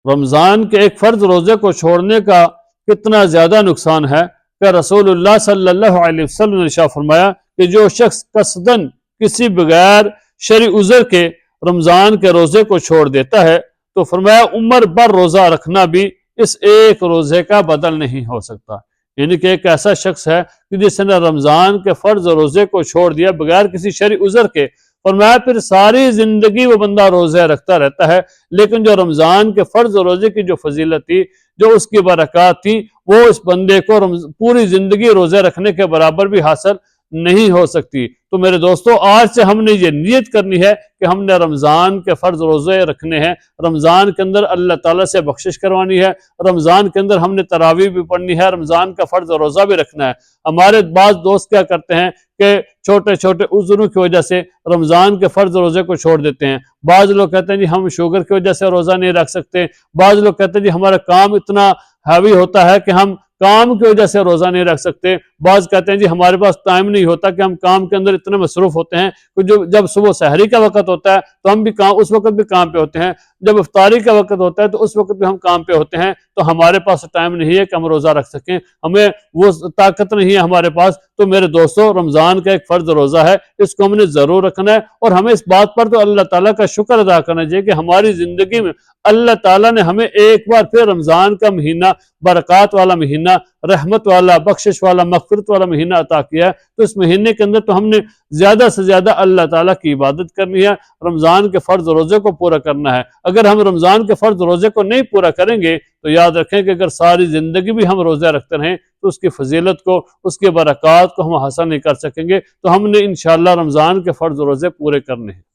رمضان کے ایک فرض روزے کو چھوڑنے کا کتنا زیادہ نقصان ہے کہ رسول اللہ صلی اللہ علیہ وسلم نے ارشاد فرمایا کہ جو شخص قصداً کسی بغیر شرعی عذر کے رمضان کے روزے کو چھوڑ دیتا ہے تو فرمایا عمر بھر روزہ رکھنا بھی اس ایک روزے کا بدل نہیں ہو سکتا۔ یعنی کہ ایک ایسا شخص ہے کہ جس نے رمضان کے فرض روزے کو چھوڑ دیا بغیر کسی شرعی عذر کے، فرمایا پھر ساری زندگی وہ بندہ روزے رکھتا رہتا ہے، لیکن جو رمضان کے فرض روزے کی جو فضیلت تھی، جو اس کی برکات تھی، وہ اس بندے کو پوری زندگی روزے رکھنے کے برابر بھی حاصل نہیں ہو سکتی۔ تو میرے دوستو، آج سے ہم نے یہ نیت کرنی ہے کہ ہم نے رمضان کے فرض روزے رکھنے ہیں، رمضان کے اندر اللہ تعالیٰ سے بخشش کروانی ہے، رمضان کے اندر ہم نے تراویح بھی پڑھنی ہے، رمضان کا فرض روزہ بھی رکھنا ہے۔ ہمارے بعض دوست کیا کرتے ہیں کہ چھوٹے چھوٹے عذروں کی وجہ سے رمضان کے فرض روزے کو چھوڑ دیتے ہیں۔ بعض لوگ کہتے ہیں جی ہم شوگر کی وجہ سے روزہ نہیں رکھ سکتے، بعض لوگ کہتے ہیں جی ہمارا کام اتنا ہیوی ہوتا ہے کہ ہم کام کی وجہ سے روزہ نہیں رکھ سکتے، بعض کہتے ہیں جی ہمارے پاس ٹائم نہیں ہوتا کہ ہم کام کے اندر اتنے مصروف ہوتے ہیں کہ جب صبح سحری کا وقت ہوتا ہے تو ہم بھی اس وقت بھی کام پہ ہوتے ہیں، جب افطاری کا وقت ہوتا ہے تو اس وقت بھی ہم کام پہ ہوتے ہیں، تو ہمارے پاس ٹائم نہیں ہے کہ ہم روزہ رکھ سکیں، ہمیں وہ طاقت نہیں ہے ہمارے پاس۔ تو میرے دوستو، رمضان کا ایک فرض روزہ ہے، اس کو ہم نے ضرور رکھنا ہے، اور ہمیں اس بات پر تو اللہ تعالیٰ کا شکر ادا کرنا چاہیے کہ ہماری زندگی میں اللہ تعالیٰ نے ہمیں ایک بار پھر رمضان کا مہینہ، برکات والا مہینہ، رحمت والا، بخشش والا، مغفرت والا مہینہ عطا کیا ہے۔ تو اس مہینے کے اندر تو ہم نے زیادہ سے زیادہ اللہ تعالیٰ کی عبادت کرنی ہے، رمضان کے فرض روزے کو پورا کرنا ہے۔ اگر ہم رمضان کے فرض روزے کو نہیں پورا کریں گے تو یاد رکھیں کہ اگر ساری زندگی بھی ہم روزے رکھتے رہیں تو اس کی فضیلت کو، اس کے برکات کو ہم حاصل نہیں کر سکیں گے۔ تو ہم نے انشاءاللہ رمضان کے فرض روزے پورے کرنے ہیں۔